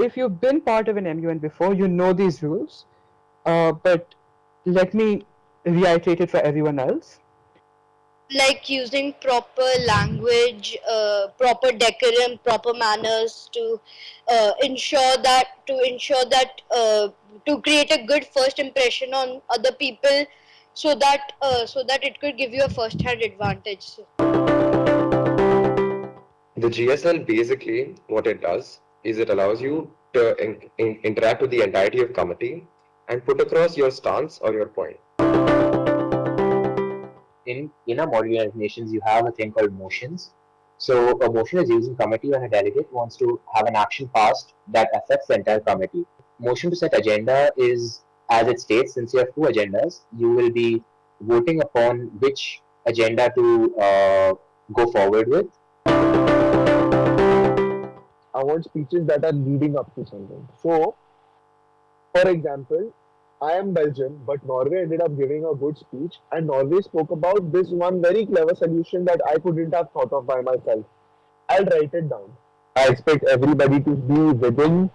if you've been part of an MUN before, you know these rules, but let me reiterate it for everyone else. Like using proper language, proper decorum, proper manners to to create a good first impression on other people, so that it could give you a first-hand advantage. The GSL basically what it does is it allows you to interact with the entirety of committee and put across your stance or your point. In a Model United Nations, you have a thing called motions. So a motion is used in committee when a delegate wants to have an action passed that affects the entire committee. Motion to set agenda is, as it states, since you have two agendas, you will be voting upon which agenda to go forward with. I want speeches that are leading up to something. So, for example, I am Belgian, but Norway ended up giving a good speech, and Norway spoke about this one very clever solution that I couldn't have thought of by myself. I'll write it down. I expect everybody to be within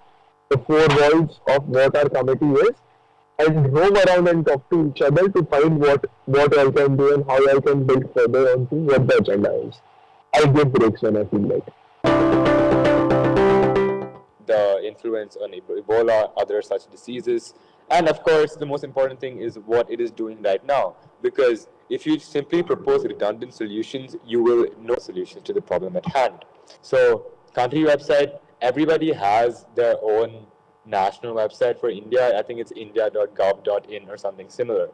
the four walls of what our committee is and roam around and talk to each other to find what I can do and how I can build further onto what the agenda is. I give breaks when I feel like. The influence on Ebola, other such diseases. And of course, the most important thing is what it is doing right now. Because if you simply propose redundant solutions, you will know solutions to the problem at hand. So, country website, everybody has their own national website. For India, I think it's india.gov.in or something similar.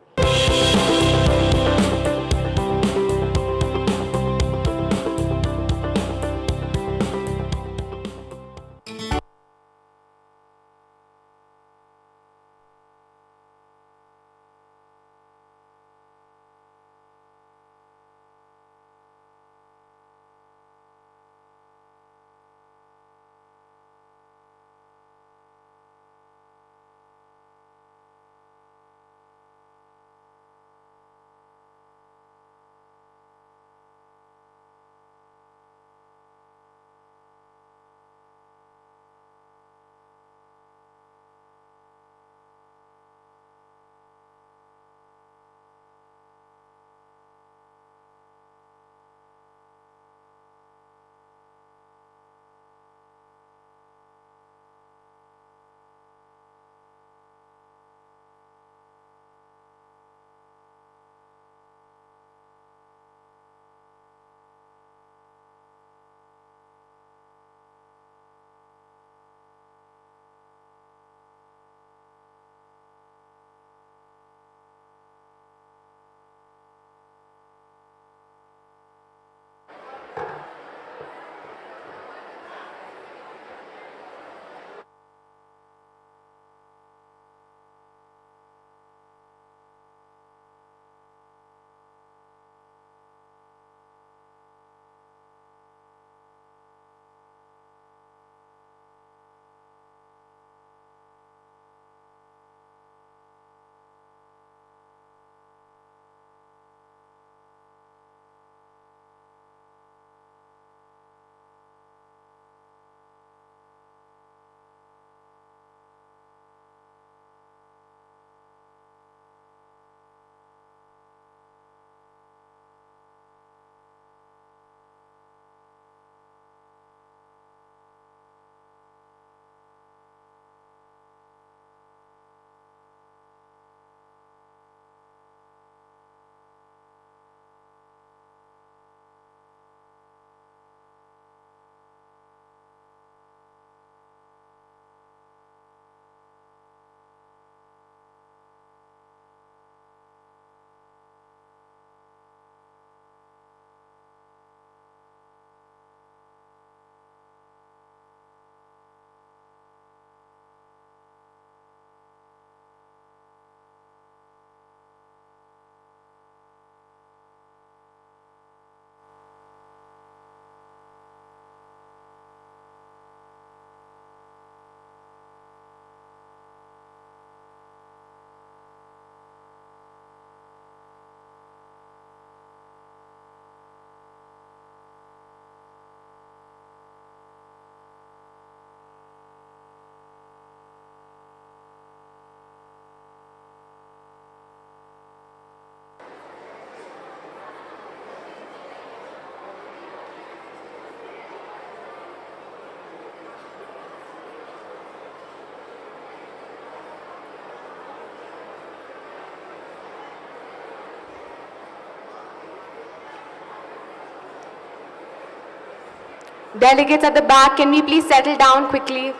Delegates at the back, can we please settle down quickly?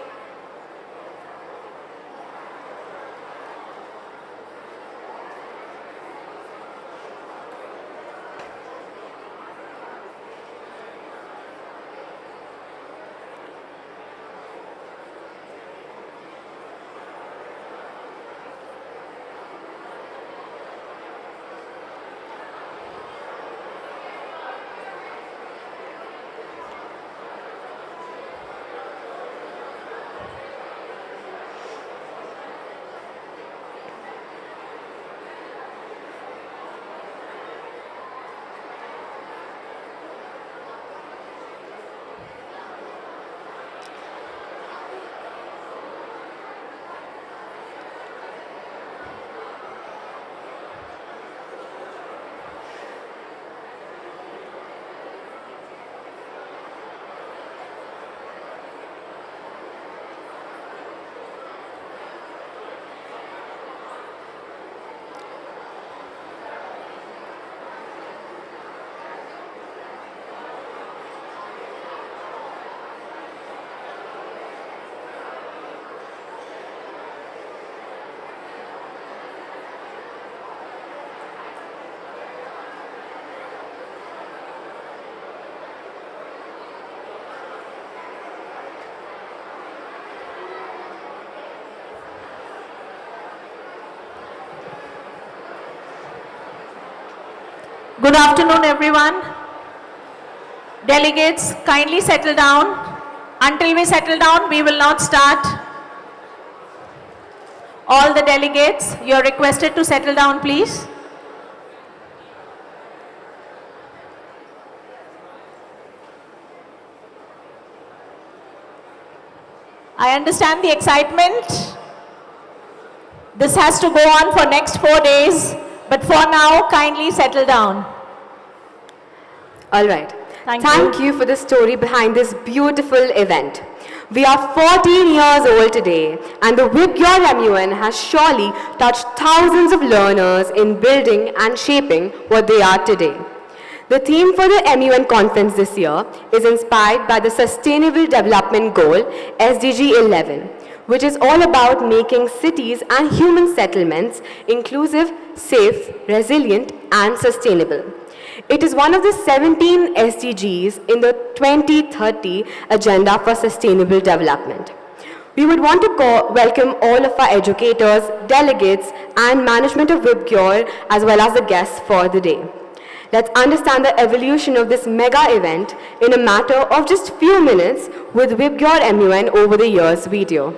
Good afternoon, everyone. Delegates, kindly settle down. Until we settle down, we will not start. All the delegates, you are requested to settle down, please. I understand the excitement. This has to go on for next 4 days, but for now, kindly settle down. All right. Thank you for the story behind this beautiful event. We are 14 years old today, and the VIBGYOR MUN has surely touched thousands of learners in building and shaping what they are today. The theme for the MUN conference this year is inspired by the Sustainable Development Goal SDG 11, which is all about making cities and human settlements inclusive, safe, resilient, and sustainable. It is one of the 17 SDGs in the 2030 Agenda for Sustainable Development. We would want to welcome all of our educators, delegates, and management of VIBGYOR, as well as the guests for the day. Let's understand the evolution of this mega event in a matter of just few minutes with VIBGYOR MUN over the years video.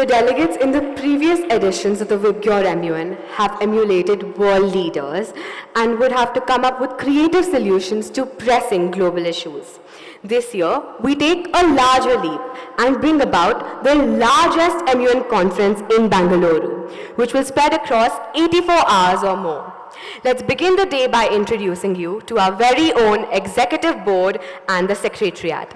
The delegates in the previous editions of the VIBGYOR MUN have emulated world leaders and would have to come up with creative solutions to pressing global issues. This year, we take a larger leap and bring about the largest MUN conference in Bangalore, which will spread across 84 hours or more. Let's begin the day by introducing you to our very own executive board and the secretariat.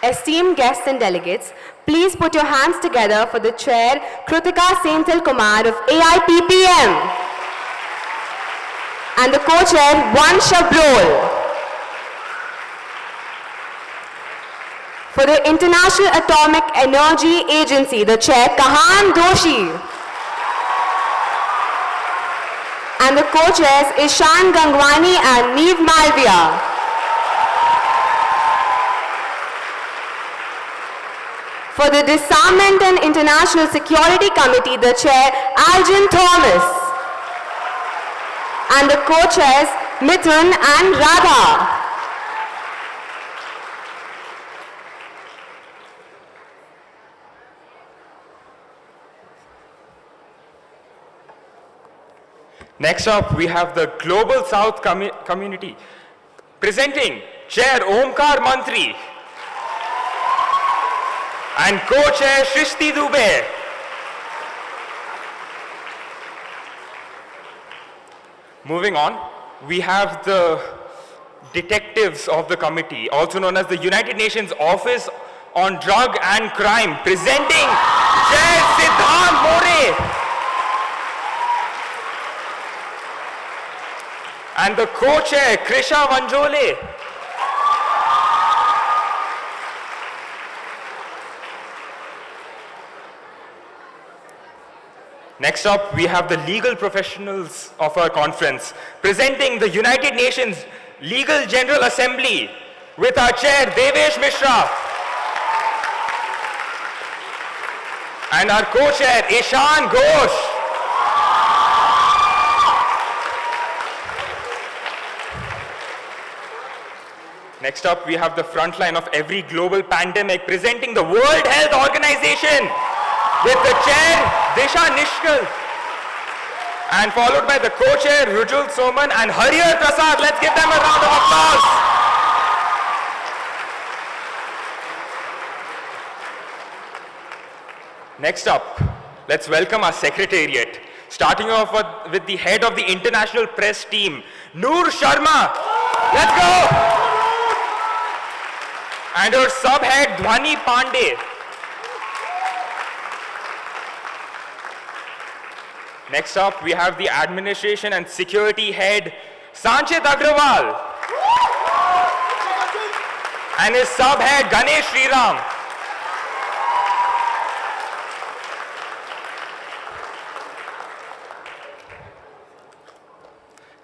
Esteemed guests and delegates, please put your hands together for the Chair, Kritika Senthil Kumar of AIPPM, and the Co-Chair, Vansha Brol. For the International Atomic Energy Agency, the Chair, Kahan Doshi, and the Co-Chairs, Ishan Gangwani and Neev Malviya. For the Disarmament and International Security Committee, the Chair, Algin Thomas, and the Co-Chairs, Mithun and Radha. Next up, we have the Global South Community. Presenting Chair Omkar Mantri and Co-Chair Shrishti Dubey. Moving on, we have the detectives of the committee, also known as the United Nations Office on Drug and Crime, presenting Chair Siddhant More and the Co-Chair Krisha Vanjole. Next up, we have the legal professionals of our conference, presenting the United Nations Legal General Assembly with our Chair Devesh Mishra and our Co-Chair Ishan Ghosh. Next up, we have the front line of every global pandemic, presenting the World Health Organization with the Chair Disha Nishkal and followed by the Co-Chair Rujul Soman and Hariyar Prasad. Let's give them a round of applause. Next up, let's welcome our Secretariat, starting off with the head of the International Press Team, Noor Sharma. Let's go! And her sub-head, Dhwani Pandey. Next up, we have the Administration and Security Head, Sanchit Agrawal. And his sub-head, Ganesh Sriram.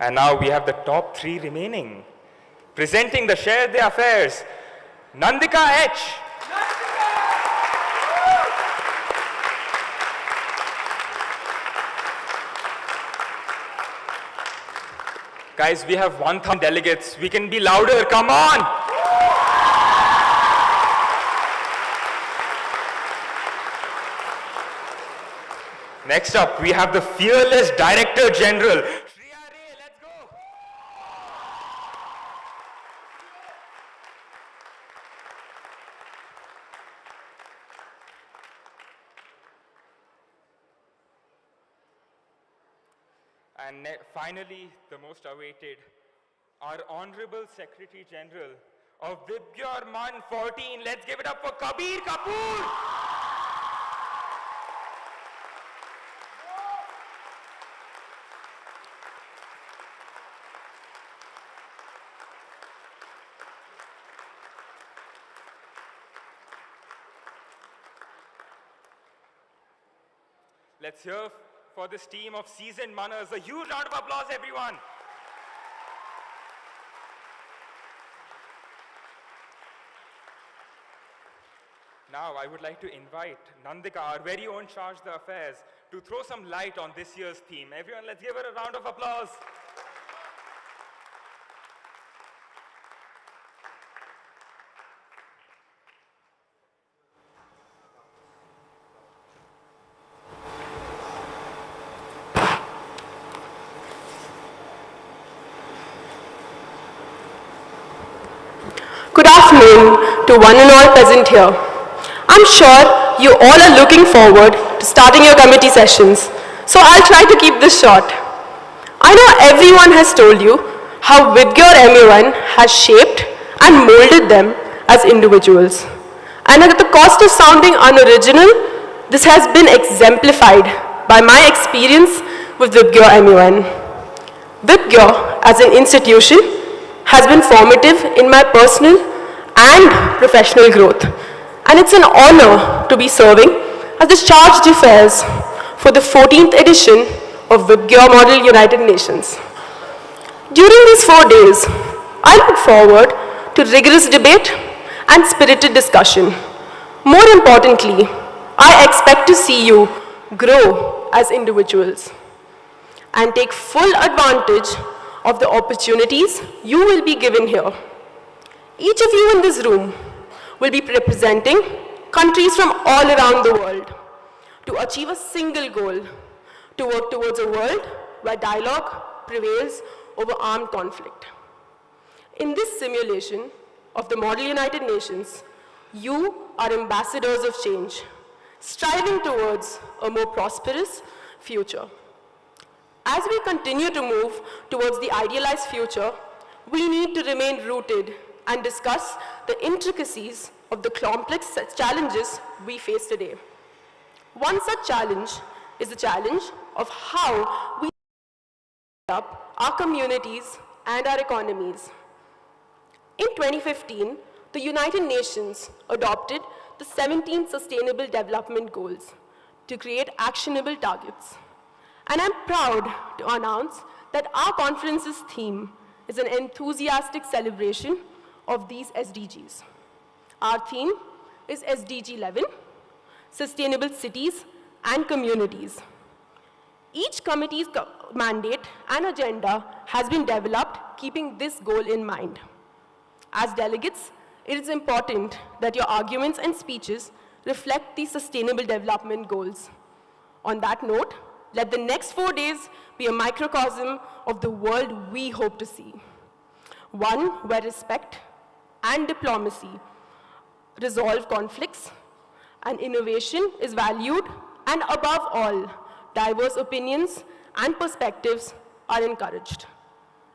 And now we have the top three remaining. Presenting the Share the Affairs, Nandika H. Guys, we have 1,000 delegates. We can be louder. Come on. Next up, we have the fearless Director General. Let's go. And finally, the most awaited, our Honorable Secretary General of VIBGYOR MUN 14. Let's give it up for Kabir Kapoor. Let's hear for this team of seasoned munners. A huge round of applause, everyone. Now, I would like to invite Nandika, our very own Charge d'Affaires, to throw some light on this year's theme. Everyone, let's give her a round of applause. to one and all present here. I'm sure you all are looking forward to starting your committee sessions, so I'll try to keep this short. I know everyone has told you how VIBGYOR MUN has shaped and molded them as individuals. And at the cost of sounding unoriginal, this has been exemplified by my experience with VIBGYOR MUN. VIBGYOR as an institution has been formative in my personal and professional growth. And it's an honor to be serving as the charge d'affaires for the 14th edition of VIBGYOR Model United Nations. During these 4 days, I look forward to rigorous debate and spirited discussion. More importantly, I expect to see you grow as individuals and take full advantage of the opportunities you will be given here. Each of you in this room will be representing countries from all around the world to achieve a single goal, to work towards a world where dialogue prevails over armed conflict. In this simulation of the Model United Nations, you are ambassadors of change, striving towards a more prosperous future. As we continue to move towards the idealized future, we need to remain rooted and discuss the intricacies of the complex challenges we face today. One such challenge is the challenge of how we up our communities and our economies. In 2015, the United Nations adopted the 17 Sustainable Development Goals to create actionable targets. And I'm proud to announce that our conference's theme is an enthusiastic celebration of these SDGs. Our theme is SDG 11, Sustainable Cities and Communities. Each committee's mandate and agenda has been developed keeping this goal in mind. As delegates, it is important that your arguments and speeches reflect these sustainable development goals. On that note, let the next 4 days be a microcosm of the world we hope to see. One where respect and diplomacy resolve conflicts, and innovation is valued, and above all, diverse opinions and perspectives are encouraged.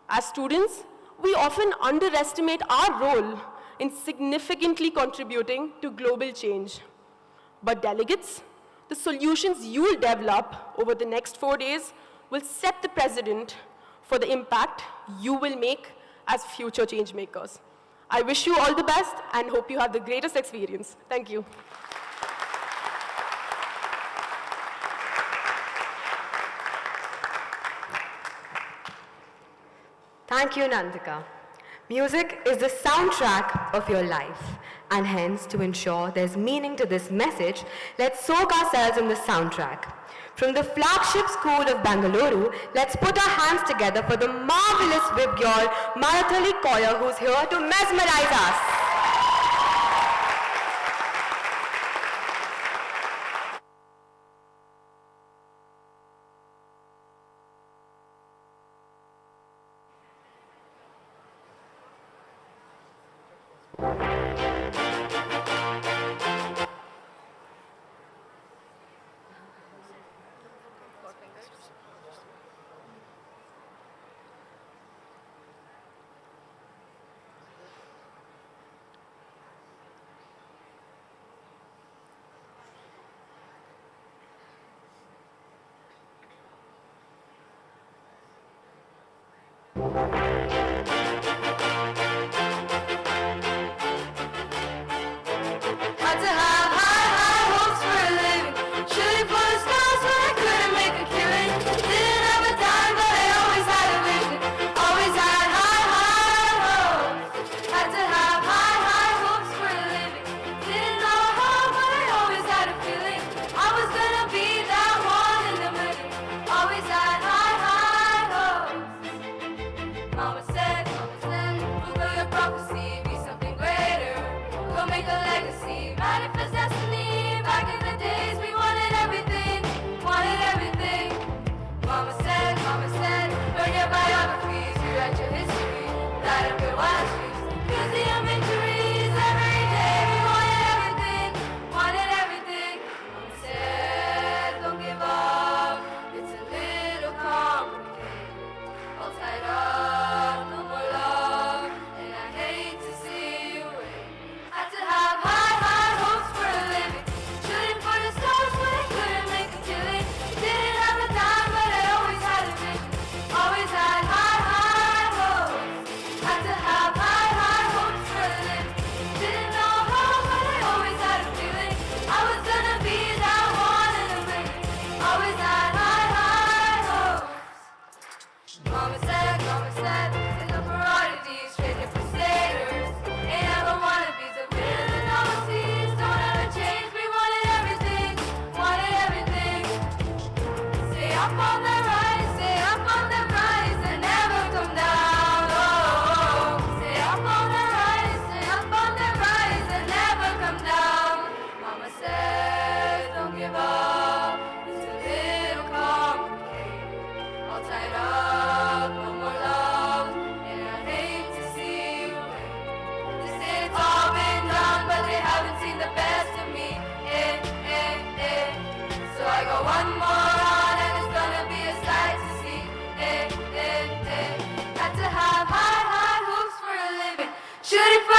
As students, we often underestimate our role in significantly contributing to global change. But delegates, the solutions you will develop over the next 4 days will set the precedent for the impact you will make as future change makers. I wish you all the best and hope you have the greatest experience. Thank you. Thank you, Nandika. Music is the soundtrack of your life, and hence, to ensure there's meaning to this message, let's soak ourselves in the soundtrack. From the flagship school of Bangalore, let's put our hands together for the marvelous VIBGYOR Marathali choir who's here to mesmerize us.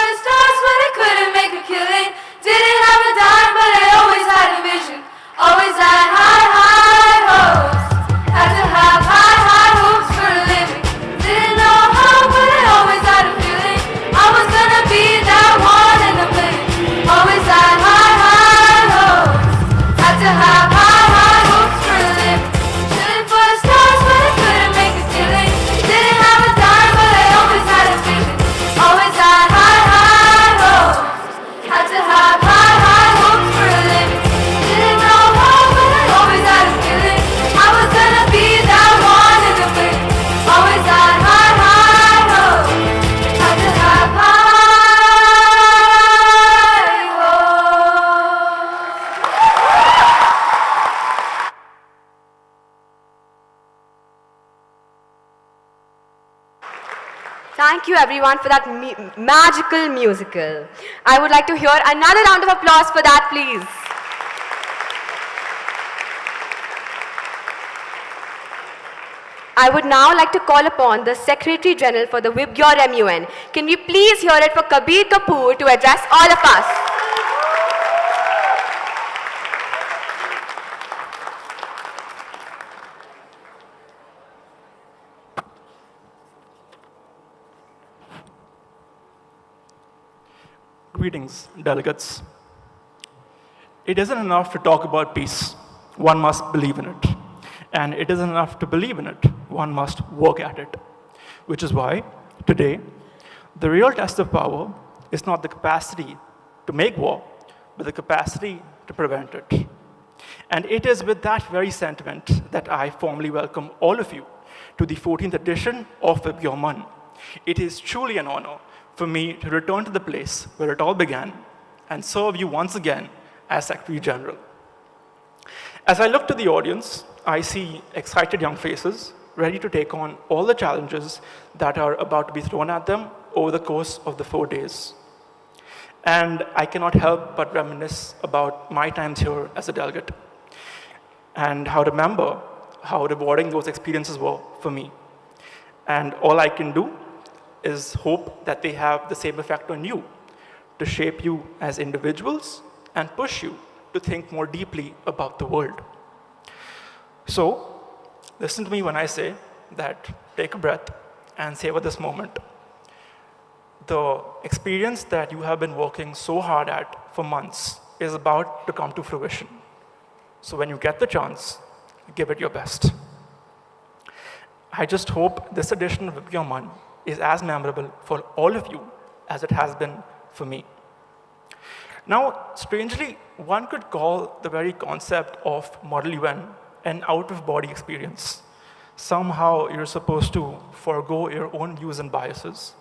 the stars, but I couldn't make a killing. Didn't have a dime, but I always had a vision. Always had high, high hopes. Had to have high, high hopes for a living. Didn't know how, but I always had a feeling. I was gonna be that one in a million. Always had high, high hopes. Had to have high, high hopes for a living. Shooting for the stars, but I couldn't make a killing. Didn't have a dime, but I always had a vision. Always had high, high hopes. Had to have high, high hopes for a living. Didn't know how, but I always had a feeling. I was gonna be that one in a million. Always had high, high hopes. Had to have high hopes. Thank you everyone for that magical musical. I would like to hear another round of applause for that, please. I would now like to call upon the Secretary General for the VIBGYOR MUN. Can we please hear it for Kabir Kapoor to address all of us? Greetings, delegates. It isn't enough to talk about peace. One must believe in it. And it isn't enough to believe in it. One must work at it. Which is why, today, the real test of power is not the capacity to make war, but the capacity to prevent it. And it is with that very sentiment that I formally welcome all of you to the 14th edition of VIBGYOR MUN. It is truly an honor for me to return to the place where it all began and serve you once again as Secretary General. As I look to the audience, I see excited young faces ready to take on all the challenges that are about to be thrown at them over the course of the 4 days. And I cannot help but reminisce about my times here as a delegate and how to remember how rewarding those experiences were for me. And all I can do is hope that they have the same effect on you, to shape you as individuals and push you to think more deeply about the world. So, listen to me when I say that take a breath and savor this moment. The experience that you have been working so hard at for months is about to come to fruition. So when you get the chance, give it your best. I just hope this edition of VIBGYOR MUN is as memorable for all of you as it has been for me. Now, strangely, one could call the very concept of Model UN an out-of-body experience. Somehow, you're supposed to forego your own views and biases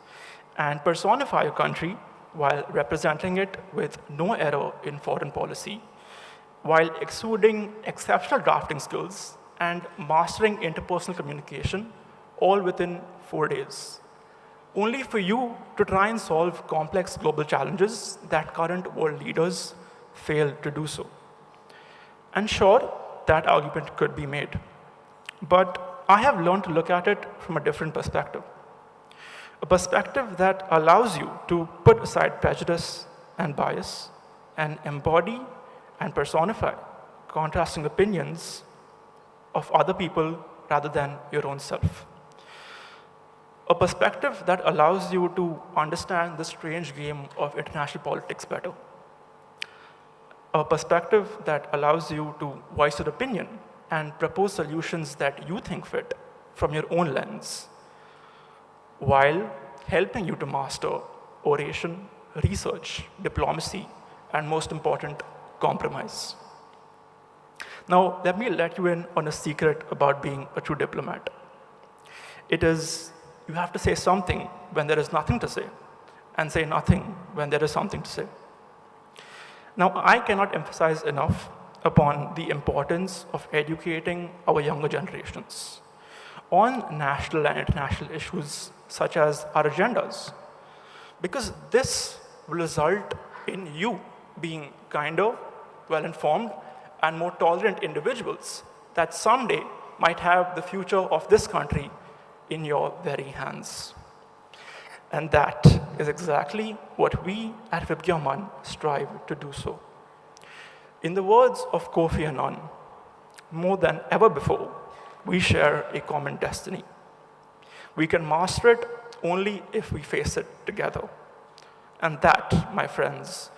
and personify your country while representing it with no error in foreign policy, while exuding exceptional drafting skills and mastering interpersonal communication, all within 4 days. Only for you to try and solve complex global challenges that current world leaders fail to do so. And sure, that argument could be made. But I have learned to look at it from a different perspective. A perspective that allows you to put aside prejudice and bias and embody and personify contrasting opinions of other people rather than your own self. A perspective that allows you to understand the strange game of international politics better. A perspective that allows you to voice your opinion and propose solutions that you think fit from your own lens, while helping you to master oration, research, diplomacy, and most important, compromise. Now, let me let you in on a secret about being a true diplomat. It is you have to say something when there is nothing to say, and say nothing when there is something to say. Now, I cannot emphasize enough upon the importance of educating our younger generations on national and international issues such as our agendas, because this will result in you being kinder, well-informed, and more tolerant individuals that someday might have the future of this country in your very hands. And that is exactly what we at VIBGYOR strive to do so. In the words of Kofi Annan, more than ever before, we share a common destiny. We can master it only if we face it together. And that, my friends,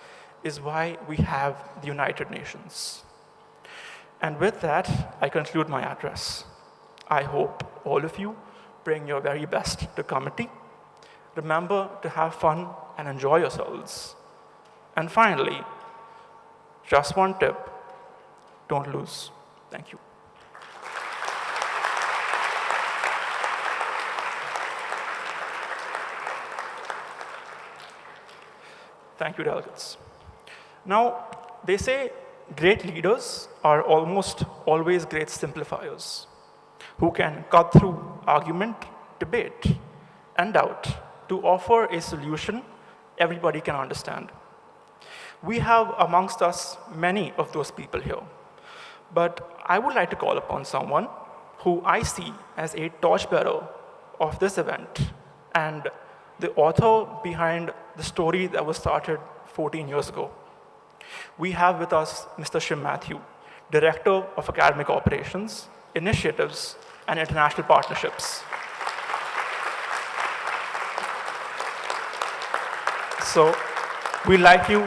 is why we have the United Nations. And with that, I conclude my address. I hope all of you bring your very best to committee. Remember to have fun and enjoy yourselves. And finally, just one tip, don't lose. Thank you. Thank you, delegates. Now, they say great leaders are almost always great simplifiers who can cut through argument, debate, and doubt to offer a solution everybody can understand. We have amongst us many of those people here, but I would like to call upon someone who I see as a torchbearer of this event and the author behind the story that was started 14 years ago. We have with us Mr. Shim Matthew, Director of Academic Operations, Initiatives, and International Partnerships. So we'd like you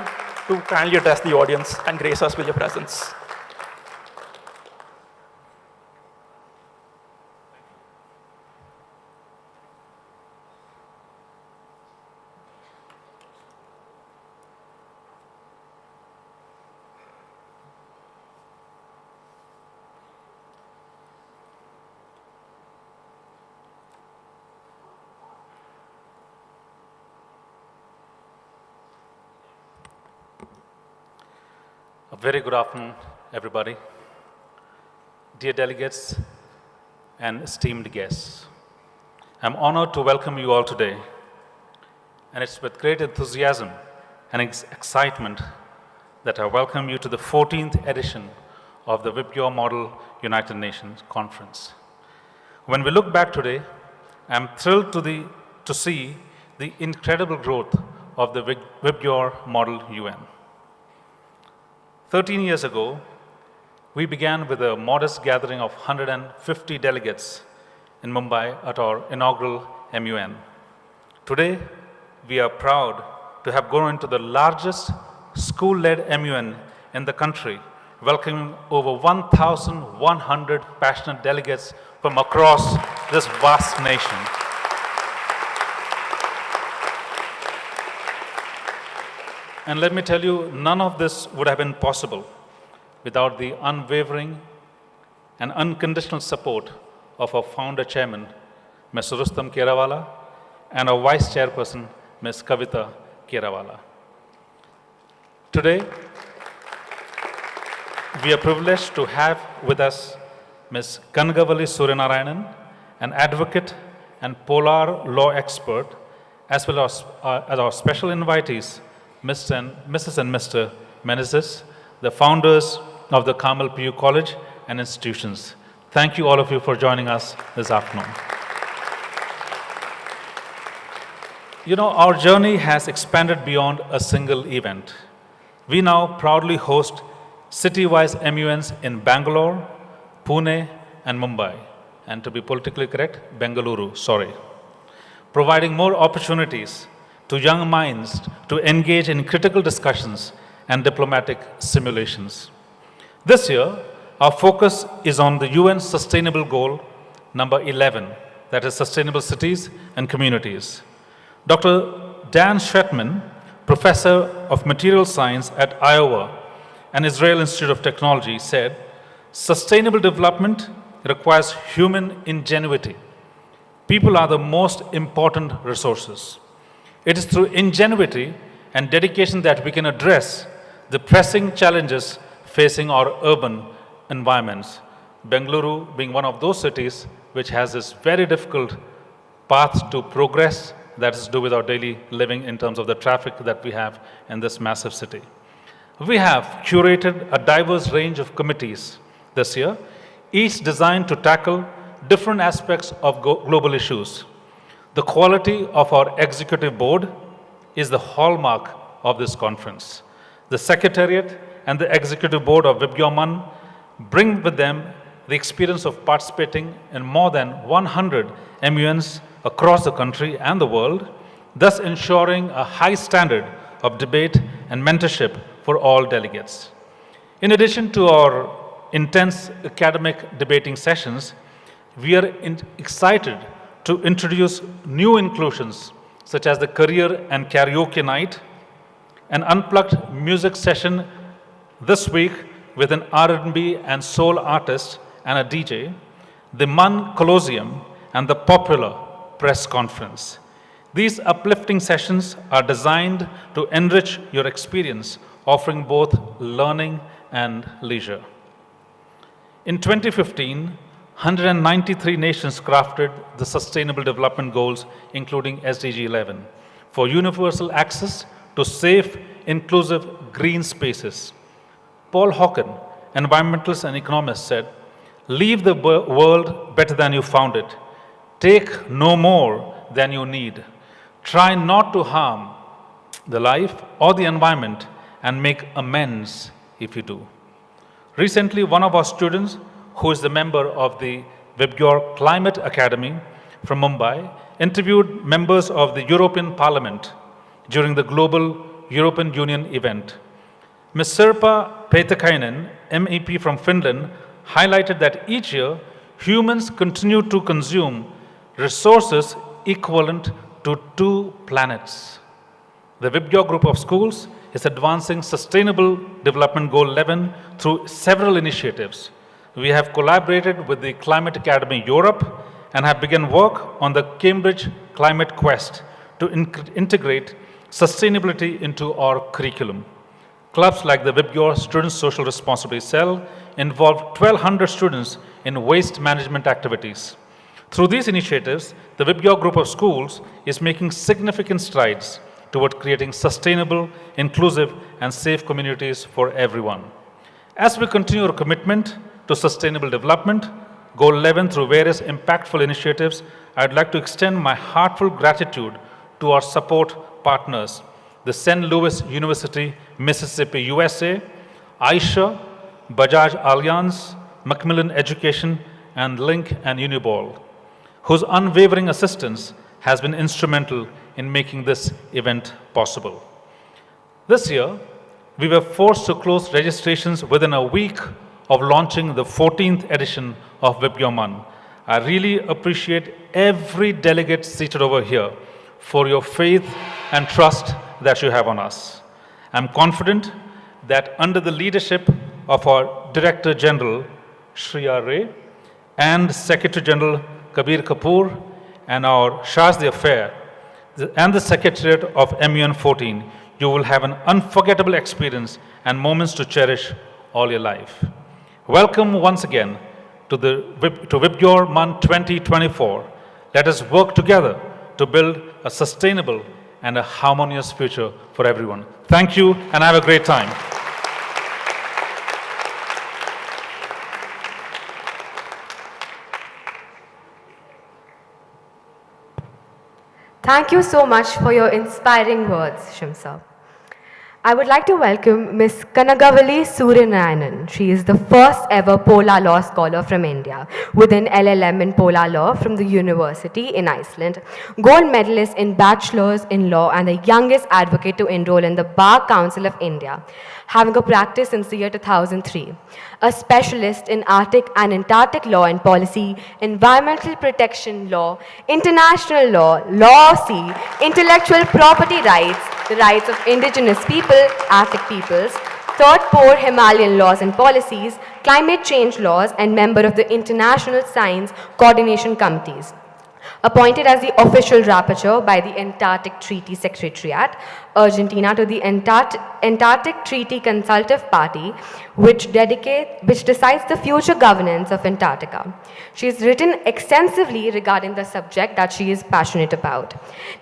to kindly address the audience and grace us with your presence. A very good afternoon, everybody. Dear delegates and esteemed guests, I'm honored to welcome you all today. And it's with great enthusiasm and excitement that I welcome you to the 14th edition of the VIBGYOR Model United Nations Conference. When we look back today, I'm thrilled to see the incredible growth of the VIBGYOR Model UN. 13 years ago, we began with a modest gathering of 150 delegates in Mumbai at our inaugural MUN. Today, we are proud to have grown into the largest school-led MUN in the country, welcoming over 1,100 passionate delegates from across this vast nation. And let me tell you, none of this would have been possible without the unwavering and unconditional support of our founder chairman, Mr. Rustam Kerawala, and our vice chairperson, Ms. Kavita Kerawala. Today, we are privileged to have with us Ms. Kanagavali Suryanarayanan, an advocate and polar law expert, as well as our special invitees, Mrs. and Mr. Menezes, the founders of the Carmel PU College and institutions. Thank you all of you for joining us this afternoon. You know, our journey has expanded beyond a single event. We now proudly host city-wise MUNs in Bangalore, Pune, and Mumbai. And to be politically correct, Bengaluru, sorry. Providing more opportunities to young minds to engage in critical discussions and diplomatic simulations. This year, our focus is on the UN Sustainable Goal number 11, that is Sustainable Cities and Communities. Dr. Dan Schwettman, Professor of Material Science at Iowa and Israel Institute of Technology, said, "Sustainable development requires human ingenuity. People are the most important resources. It is through ingenuity and dedication that we can address the pressing challenges facing our urban environments." Bengaluru being one of those cities which has this very difficult path to progress that is to do with our daily living in terms of the traffic that we have in this massive city. We have curated a diverse range of committees this year, each designed to tackle different aspects of global issues. The quality of our executive board is the hallmark of this conference. The Secretariat and the Executive Board of VIBGYOR MUN bring with them the experience of participating in more than 100 MUNs across the country and the world, thus ensuring a high standard of debate and mentorship for all delegates. In addition to our intense academic debating sessions, we are excited to introduce new inclusions such as the Career and Karaoke Night, an unplugged music session this week with an R&B and soul artist and a DJ, the MUN Colosseum, and the popular press conference. These uplifting sessions are designed to enrich your experience, offering both learning and leisure. In 2015, 193 nations crafted the Sustainable Development Goals, including SDG 11, for universal access to safe, inclusive green spaces. Paul Hawken, environmentalist and economist, said, "Leave the world better than you found it. Take no more than you need. Try not to harm the life or the environment and make amends if you do." Recently, one of our students, who is the member of the VIBGYOR Climate Academy from Mumbai, interviewed members of the European Parliament during the Global European Union event. Ms. Sirpa Peetakainen, MEP from Finland, highlighted that each year, humans continue to consume resources equivalent to 2 planets. The VIBGYOR group of schools is advancing Sustainable Development Goal 11 through several initiatives. We have collaborated with the Climate Academy Europe and have begun work on the Cambridge Climate Quest to integrate sustainability into our curriculum. Clubs like the VIBGYOR Students' Social Responsibility Cell involve 1,200 students in waste management activities. Through these initiatives, the VIBGYOR group of schools is making significant strides toward creating sustainable, inclusive, and safe communities for everyone. As we continue our commitment to sustainable development, Goal 11 through various impactful initiatives, I'd like to extend my heartfelt gratitude to our support partners, the St. Louis University, Mississippi, USA, Aisha, Bajaj Allianz, Macmillan Education, and Link and Uniball, whose unwavering assistance has been instrumental in making this event possible. This year, we were forced to close registrations within a week of launching the 14th edition of VIBGYOR MUN. I really appreciate every delegate seated over here for your faith and trust that you have on us. I'm confident that under the leadership of our Director General, Shreya Ray, and Secretary General Kabir Kapoor, and our Charge d'Affaires, and the Secretariat of MUN 14, you will have an unforgettable experience and moments to cherish all your life. Welcome once again to VIBGYOR MUN 2024. Let us work together to build a sustainable and a harmonious future for everyone. Thank you and have a great time. Thank you so much for your inspiring words, Shimsa. I would like to welcome Ms. Kanagavali Suryanarayanan. She is the first ever Polar Law Scholar from India, with an LLM in Polar Law from the University in Iceland, gold medalist in Bachelor's in Law, and the youngest advocate to enroll in the Bar Council of India, having a practice since the year 2003. A specialist in Arctic and Antarctic law and policy, environmental protection law, international law, law of sea, intellectual property rights, the rights of indigenous people, Arctic peoples, third pole Himalayan laws and policies, climate change laws, and member of the International Science Coordination Committees. Appointed as the official rapporteur by the Antarctic Treaty Secretariat, Argentina, to the Antarctic Treaty Consultative Party, which decides the future governance of Antarctica. She has written extensively regarding the subject that she is passionate about.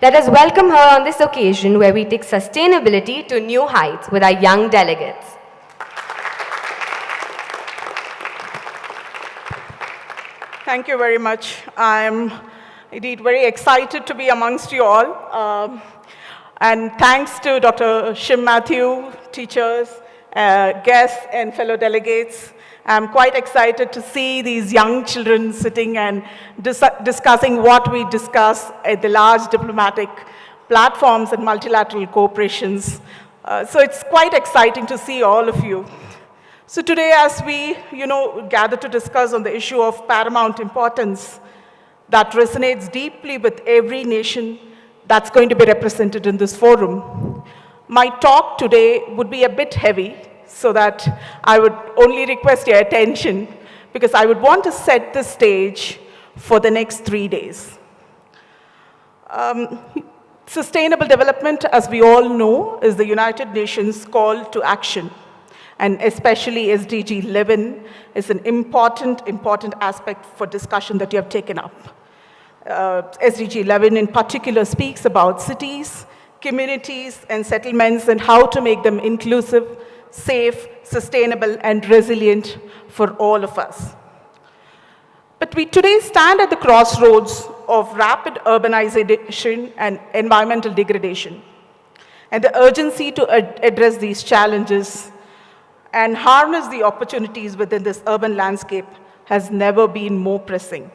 Let us welcome her on this occasion where we take sustainability to new heights with our young delegates. Thank you very much. I'm indeed very excited to be amongst you all. And thanks to Dr. Shim Matthew, teachers, guests, and fellow delegates. I'm quite excited to see these young children sitting and discussing what we discuss at the large diplomatic platforms and multilateral corporations. So it's quite exciting to see all of you. So today, as we, gather to discuss on the issue of paramount importance that resonates deeply with every nation that's going to be represented in this forum, my talk today would be a bit heavy, so that I would only request your attention, because I would want to set the stage for the next 3 days. Sustainable development, as we all know, is the United Nations call to action. And especially SDG 11 is an important aspect for discussion that you have taken up. SDG 11 in particular speaks about cities, communities, and settlements and how to make them inclusive, safe, sustainable, and resilient for all of us. But we today stand at the crossroads of rapid urbanization and environmental degradation. And the urgency to address these challenges and harness the opportunities within this urban landscape has never been more pressing.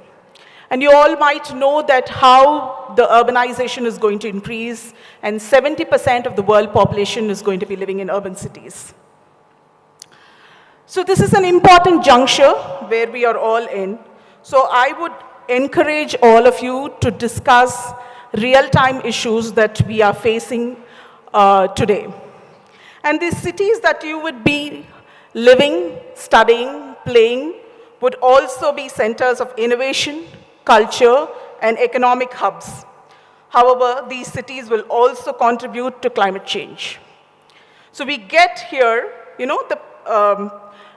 And you all might know that how the urbanization is going to increase, and 70% of the world population is going to be living in urban cities. So this is an important juncture where we are all in. So I would encourage all of you to discuss real-time issues that we are facing today. And these cities that you would be living, studying, playing would also be centers of innovation, culture, and economic hubs. However, these cities will also contribute to climate change. So we get here,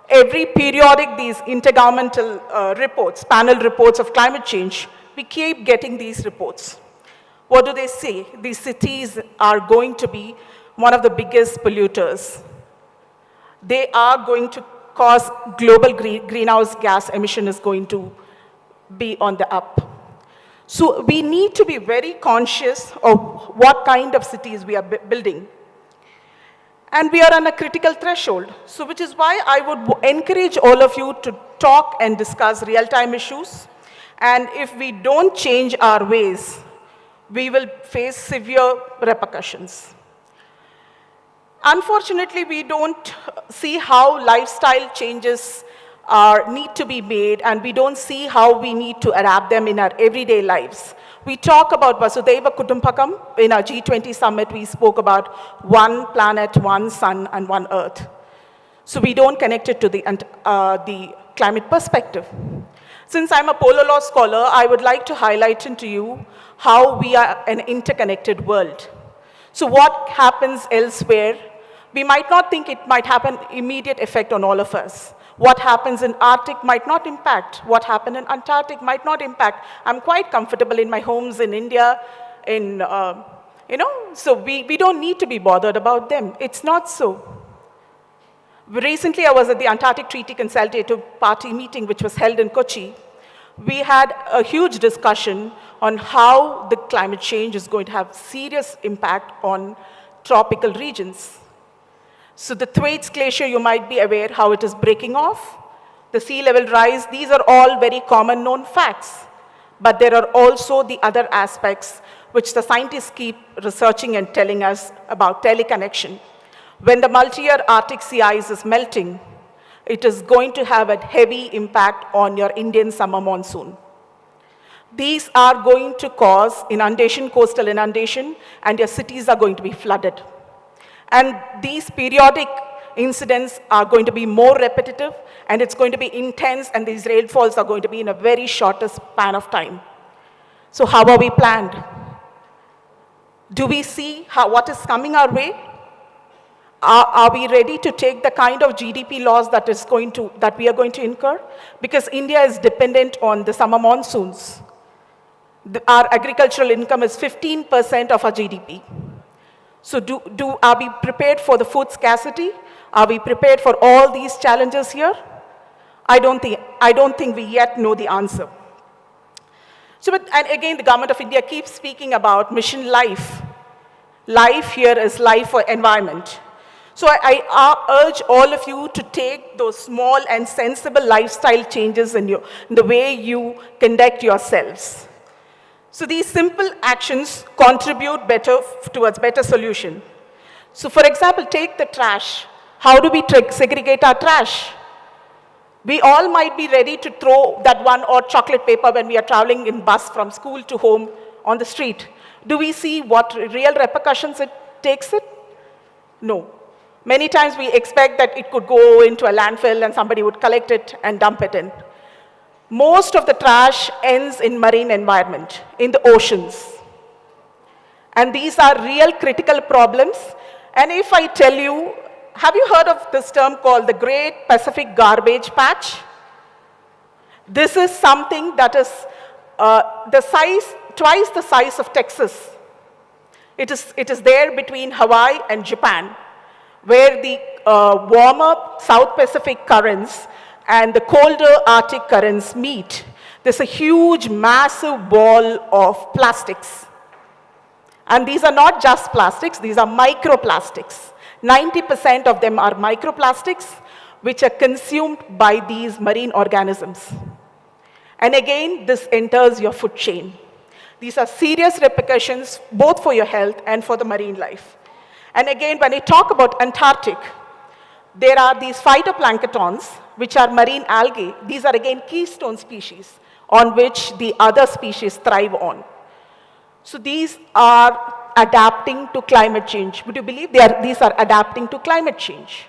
every periodic, these intergovernmental reports, panel reports of climate change, we keep getting these reports. What do they say? These cities are going to be one of the biggest polluters. They are going to cause global greenhouse gas emission is going to be on the up. So we need to be very conscious of what kind of cities we are building. And we are on a critical threshold. So which is why I would encourage all of you to talk and discuss real-time issues. And if we don't change our ways, we will face severe repercussions. Unfortunately, we don't see how lifestyle changes need to be made, and we don't see how we need to adapt them in our everyday lives. We talk about Vasudhaiva Kutumbakam. In our G20 summit, we spoke about one planet, one sun, and one earth. So we don't connect it to the climate perspective. Since I'm a polar law scholar, I would like to highlight to you how we are an interconnected world. So what happens elsewhere, we might not think it might have an immediate effect on all of us. What happens in Arctic might not impact. What happened in Antarctic might not impact. I'm quite comfortable in my homes in India, so we don't need to be bothered about them. It's not so. Recently, I was at the Antarctic Treaty Consultative Party meeting, which was held in Kochi. We had a huge discussion on how the climate change is going to have serious impact on tropical regions. So the Thwaites Glacier, you might be aware how it is breaking off. The sea level rise, these are all very common known facts. But there are also the other aspects which the scientists keep researching and telling us about teleconnection. When the multi-year Arctic sea ice is melting, it is going to have a heavy impact on your Indian summer monsoon. These are going to cause inundation, coastal inundation, and your cities are going to be flooded. And these periodic incidents are going to be more repetitive, and it's going to be intense, and these rainfalls are going to be in a very shortest span of time. So how are we planned? Do we see what is coming our way? Are we ready to take the kind of GDP loss that we are going to incur? Because India is dependent on the summer monsoons. Our agricultural income is 15% of our GDP. So are we prepared for the food scarcity? Are we prepared for all these challenges here? I don't think we yet know the answer. So, and again, the government of India keeps speaking about mission life. Life here is life for environment. So I urge all of you to take those small and sensible lifestyle changes in the way you conduct yourselves. So these simple actions contribute towards better solution. So for example, take the trash. How do we segregate our trash? We all might be ready to throw that one odd chocolate paper when we are traveling in bus from school to home on the street. Do we see what real repercussions it takes it? No. Many times we expect that it could go into a landfill and somebody would collect it and dump it in. Most of the trash ends in marine environment, in the oceans. And these are real critical problems. And if I tell you, have you heard of this term called the Great Pacific Garbage Patch? This is something that is twice the size of Texas. It is there between Hawaii and Japan, where the warmer South Pacific currents and the colder Arctic currents meet. There's a huge, massive ball of plastics. And these are not just plastics, these are microplastics. 90% of them are microplastics, which are consumed by these marine organisms. And again, this enters your food chain. These are serious repercussions, both for your health and for the marine life. And again, when I talk about Antarctic, there are these phytoplanktons, which are marine algae. These are again keystone species on which the other species thrive on. So these are adapting to climate change. Would you believe these are adapting to climate change?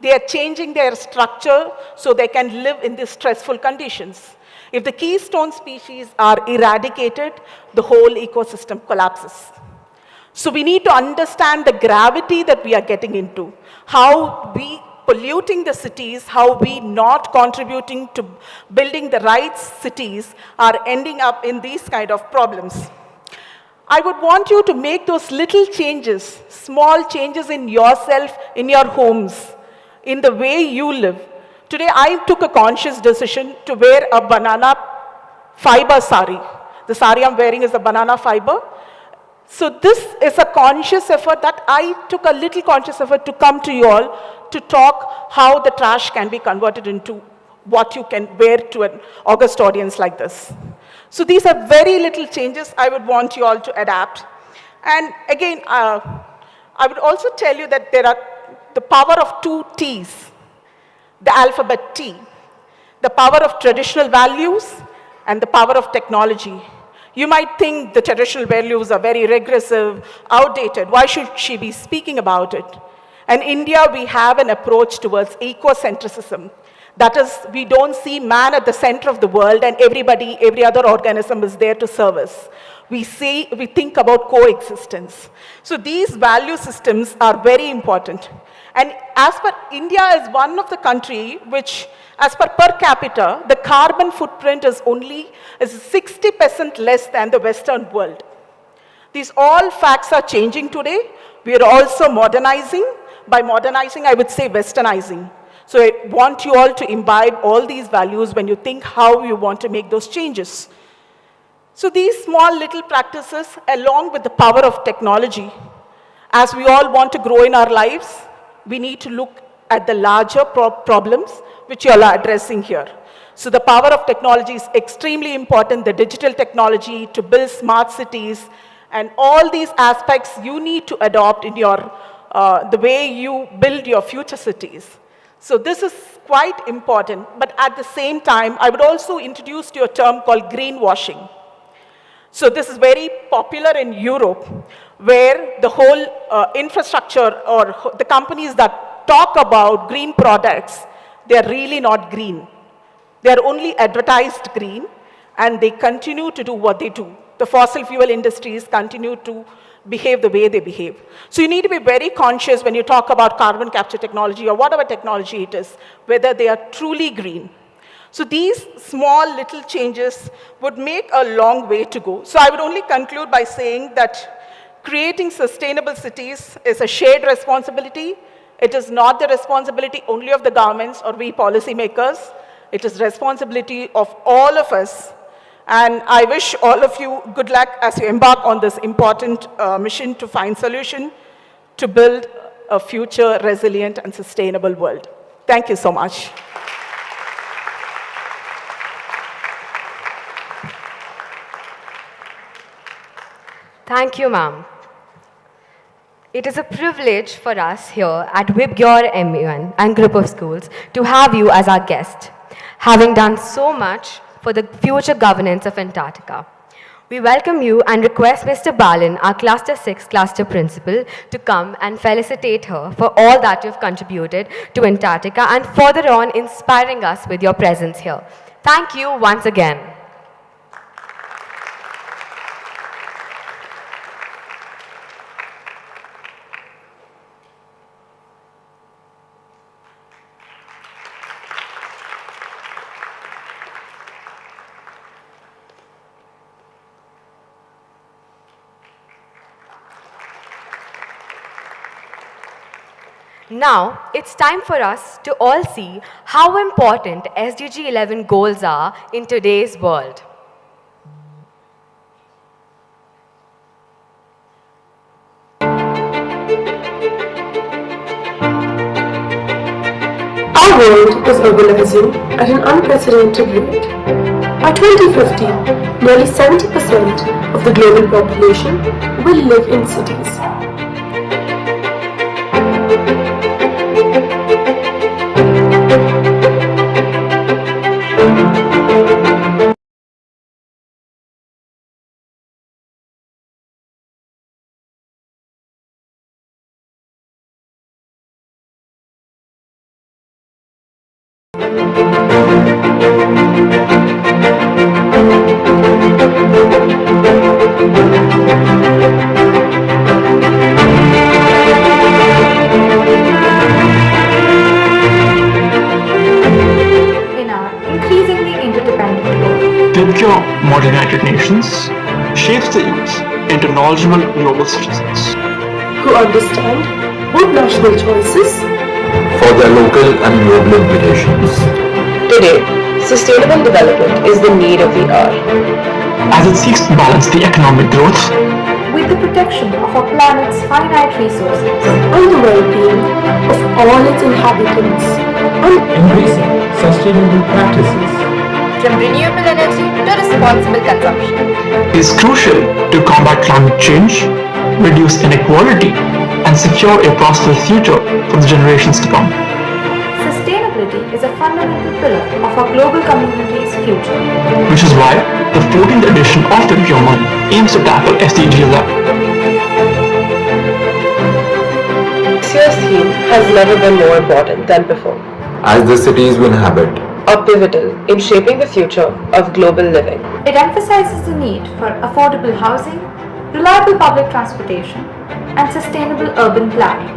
They are changing their structure so they can live in these stressful conditions. If the keystone species are eradicated, the whole ecosystem collapses. So we need to understand the gravity that we are getting into, how we polluting the cities, how we not contributing to building the right cities are ending up in these kind of problems. I would want you to make those little changes, small changes in yourself, in your homes, in the way you live. Today I took a conscious decision to wear a banana fiber sari. The sari I'm wearing is a banana fiber. So this is a conscious effort that I took a little conscious effort to come to you all to talk how the trash can be converted into what you can wear to an august audience like this. So these are very little changes I would want you all to adapt. And again, I would also tell you that there are the power of 2 T's, the alphabet T, the power of traditional values and the power of technology. You might think the traditional values are very regressive, outdated. Why should she be speaking about it? And in India, we have an approach towards ecocentrism. That is, we don't see man at the center of the world and every other organism is there to serve us. We think about coexistence. So these value systems are very important. And as per India is one of the country which, as per capita, the carbon footprint is 60% less than the Western world. These all facts are changing today. We are also modernizing. By modernizing, I would say westernizing. So I want you all to imbibe all these values when you think how you want to make those changes. So these small little practices, along with the power of technology, as we all want to grow in our lives, we need to look at the larger problems which you all are addressing here. So the power of technology is extremely important, the digital technology to build smart cities, and all these aspects you need to adopt in your, the way you build your future cities. So this is quite important, but at the same time, I would also introduce to you a term called greenwashing. So this is very popular in Europe, where the whole infrastructure or the companies that talk about green products, they are really not green. They are only advertised green, and they continue to do what they do. The fossil fuel industries continue to behave the way they behave. So you need to be very conscious when you talk about carbon capture technology or whatever technology it is, whether they are truly green. So these small little changes would make a long way to go. So I would only conclude by saying that creating sustainable cities is a shared responsibility. It is not the responsibility only of the governments or we policymakers. It is responsibility of all of us And I wish all of you good luck as you embark on this important mission to find solution to build a future resilient and sustainable world. Thank you so much. Thank you, ma'am. It is a privilege for us here at VIBGYOR MUN and group of schools to have you as our guest, having done so much for the future governance of Antarctica. We welcome you and request Mr. Balan, our Cluster 6 cluster principal, to come and felicitate her for all that you've contributed to Antarctica and further on inspiring us with your presence here. Thank you once again. Now, it's time for us to all see how important SDG 11 goals are in today's world. Our world is urbanizing at an unprecedented rate. By 2050, nearly 70% of the global population will live in cities. VIBGYOR Model United Nations shapes the youth into knowledgeable global citizens who understand both national choices for their local and global implications. Today, sustainable development is the need of the hour. as it seeks to balance the economic growth with the protection of our planet's finite resources and the well-being of all its inhabitants. Embracing sustainable practices from renewable energy to responsible consumption. It is crucial to combat climate change, reduce inequality, and secure a prosperous future for the generations to come. Sustainability is a fundamental pillar of our global community's future. Which is why the 14th edition of the VMUN aims to tackle SDG 11. This year's theme has never been more important than before. as the cities we inhabit Are pivotal in shaping the future of global living. It emphasizes the need for affordable housing, reliable public transportation, and sustainable urban planning.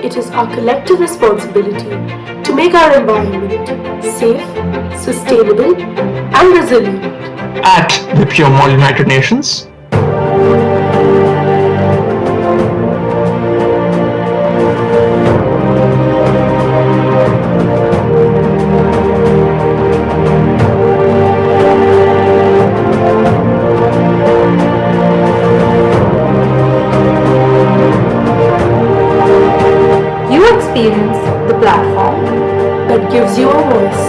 It is our collective responsibility to make our environment safe, sustainable, and resilient. At the VIBGYOR Model United Nations, Experience the platform that gives you a voice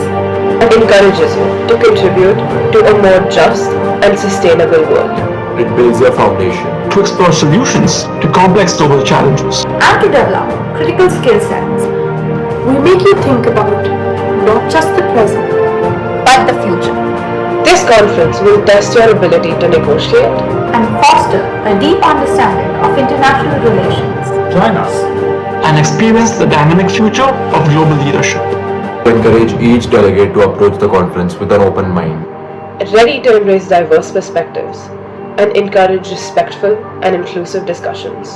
and encourages you to contribute to a more just and sustainable world. it builds your foundation to explore solutions to complex global challenges and to develop critical skill sets. We make you think about not just the present, But the future This conference will test your ability to negotiate and foster a deep understanding of international relations. join us and experience the dynamic future of global leadership. to encourage each delegate to approach the conference with an open mind ready to embrace diverse perspectives and encourage respectful and inclusive discussions.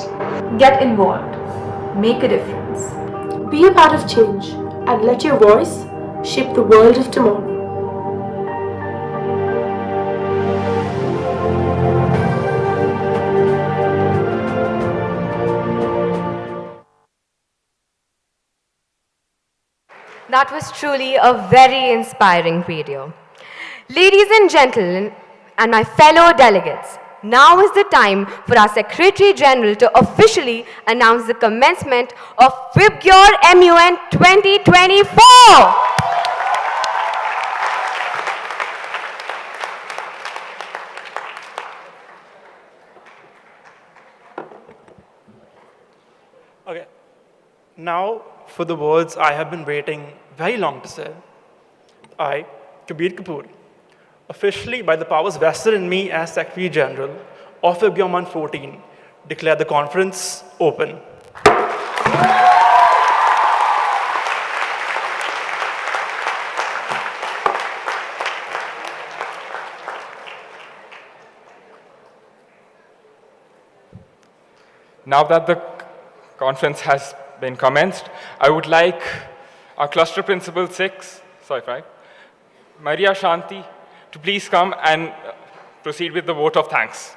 Get involved. Make a difference. Be a part of change and let your voice shape the world of tomorrow. That was truly a very inspiring video. Ladies and gentlemen, and my fellow delegates, now is the time for our Secretary General to officially announce the commencement of VIBGYOR MUN 2024. Okay. Now, for the words I have been waiting very long to say, I, Kabir Kapoor, officially by the powers vested in me as Secretary General of VIBGYOR MUN 14, declare the conference open. Now that the conference has been commenced, I would like our cluster principal 6, sorry, 5, Maria Shanti, to please come and proceed with the vote of thanks.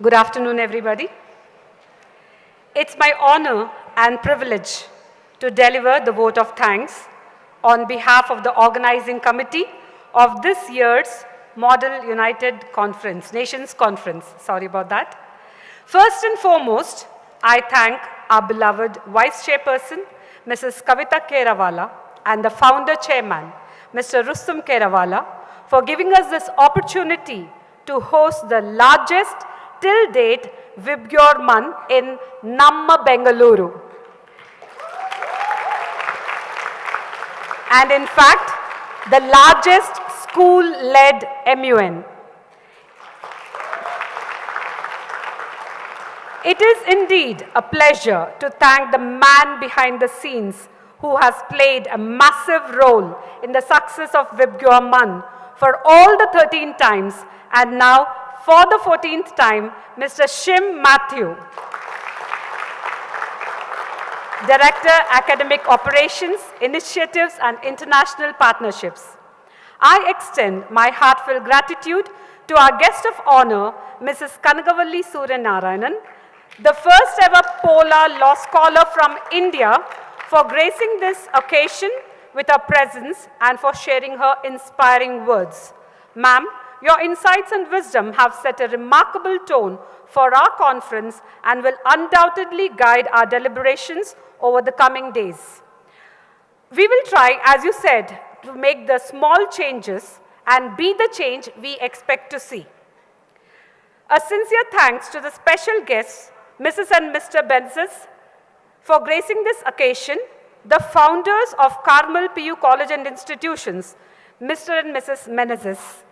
Good afternoon, everybody. It's my honor and privilege to deliver the vote of thanks on behalf of the organizing committee of this year's Model United Nations Conference. Sorry about that. First and foremost, I thank our beloved Vice Chairperson, Mrs. Kavita Kerawala, and the founder chairman, Mr. Rustum Kerawala, for giving us this opportunity to host the largest till date VIBGYOR MUN in Namma, Bengaluru. And in fact, the largest school-led MUN. It is indeed a pleasure to thank the man behind the scenes who has played a massive role in the success of VIBGYOR MUN for all the 13 times, and now for the 14th time, Mr. Shim Matthew, Director, Academic Operations, Initiatives and International Partnerships. I extend my heartfelt gratitude to our guest of honor, Mrs. Kanagavalli Suryanarayanan, the first ever Polar Law Scholar from India, for gracing this occasion with her presence and for sharing her inspiring words. Ma'am, your insights and wisdom have set a remarkable tone for our conference and will undoubtedly guide our deliberations over the coming days. We will try, as you said, to make the small changes and be the change we expect to see. A sincere thanks to the special guests, Mrs. and Mr. Benzes, for gracing this occasion, the founders of Carmel PU College and Institutions, Mr. and Mrs. Menezes.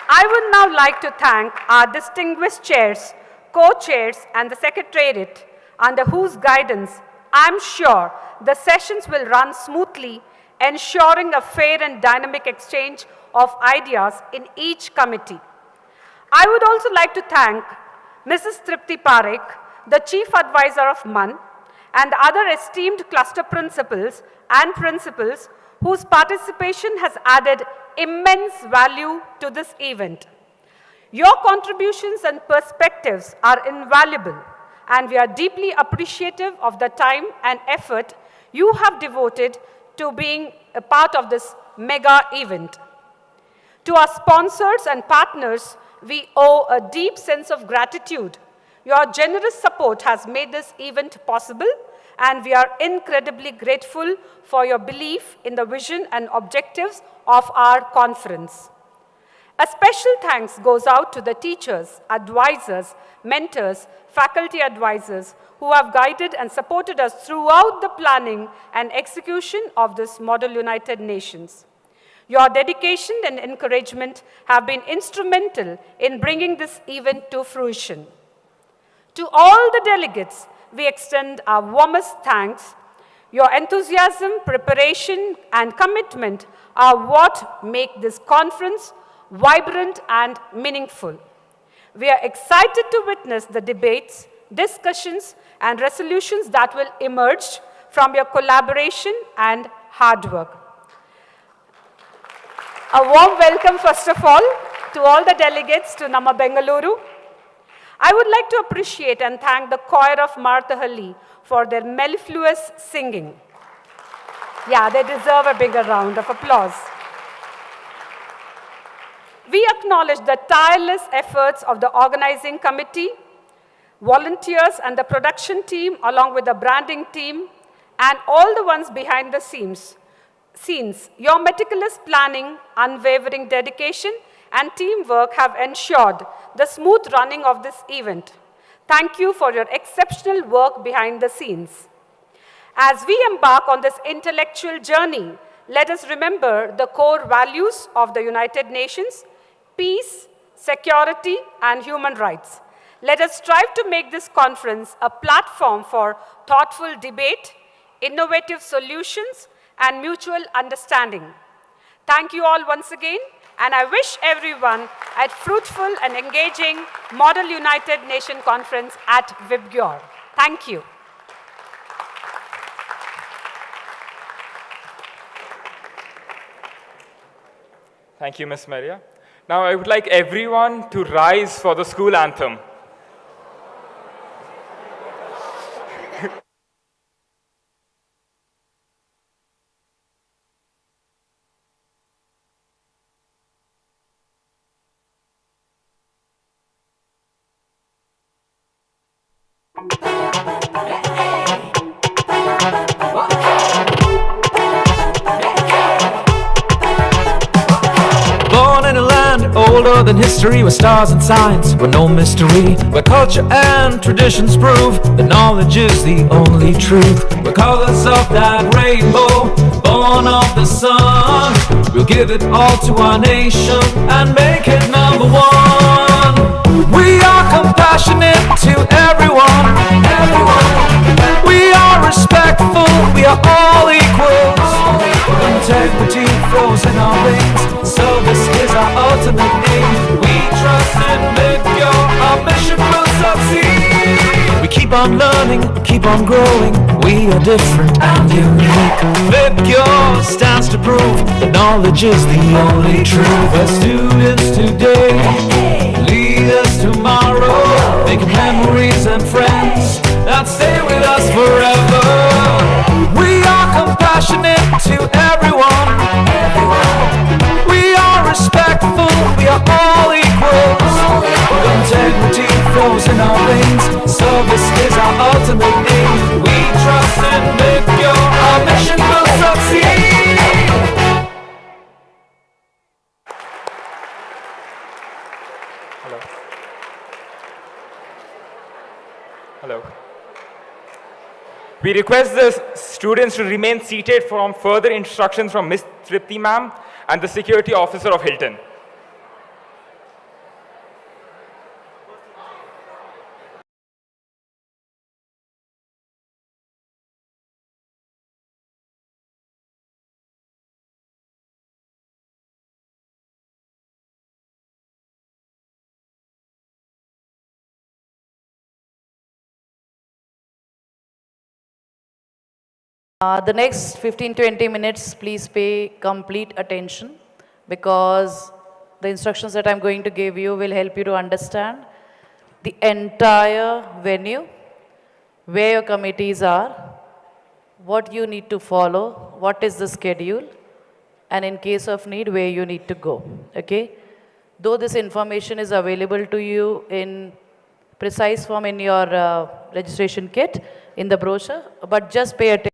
I would now like to thank our distinguished chairs, co-chairs, and the secretariat, under whose guidance I am sure the sessions will run smoothly, ensuring a fair and dynamic exchange of ideas in each committee. I would also like to thank Mrs. Tripti Parekh, the Chief Advisor of MUN, and other esteemed cluster principals and principals whose participation has added immense value to this event. Your contributions and perspectives are invaluable, and we are deeply appreciative of the time and effort you have devoted to being a part of this mega event. To our sponsors and partners, we owe a deep sense of gratitude. Your generous support has made this event possible, and we are incredibly grateful for your belief in the vision and objectives of our conference. A special thanks goes out to the teachers, advisors, mentors, faculty advisors who have guided and supported us throughout the planning and execution of this Model United Nations. Your dedication and encouragement have been instrumental in bringing this event to fruition. To all the delegates, we extend our warmest thanks. Your enthusiasm, preparation, and commitment are what make this conference vibrant and meaningful. We are excited to witness the debates, discussions, and resolutions that will emerge from your collaboration and hard work. A warm welcome, first of all, to all the delegates to Nama Bengaluru. I would like to appreciate and thank the choir of Marthahalli for their mellifluous singing. Yeah, they deserve a bigger round of applause. We acknowledge the tireless efforts of the organizing committee, volunteers and the production team, along with the branding team, and all the ones behind the scenes. Your meticulous planning, unwavering dedication, and teamwork have ensured the smooth running of this event. Thank you for your exceptional work behind the scenes. As we embark on this intellectual journey, let us remember the core values of the United Nations: peace, security, and human rights. Let us strive to make this conference a platform for thoughtful debate, innovative solutions, and mutual understanding. Thank you all once again, and I wish everyone a fruitful and engaging Model United Nations Conference at VIBGYOR. Thank you. Thank you, Ms. Maria. Now I would like everyone to rise for the school anthem. Born in a land older than history, where stars and signs were no mystery, where culture and traditions prove that knowledge is the only truth, where colors of that rainbow, born of the sun, we'll give it all to our nation and make it number one. We are compassionate to everyone. We are respectful, we are all equals. Integrity flows in our veins, service is our ultimate aim. We trust in VIBGYOR, our mission will succeed. We keep on learning, keep on growing, we are different and unique. VIBGYOR stands to prove that knowledge is the only truth. We're students today, leaders tomorrow, making memories and friends that stay with us forever. We are compassionate to everyone. We are respectful, we are all equals. Integrity flows in our veins, service is our ultimate aim. We trust in VIBGYOR, our mission will succeed. Hello. Hello. We request the students to remain seated from further instructions from Ms. Tripti ma'am and the security officer of Hilton. The next 15-20 minutes, please pay complete attention, because the instructions that I'm going to give you will help you to understand the entire venue, where your committees are, what you need to follow, what is the schedule, and in case of need, where you need to go. Okay? Though this information is available to you in precise form in your registration kit, in the brochure, but just pay attention.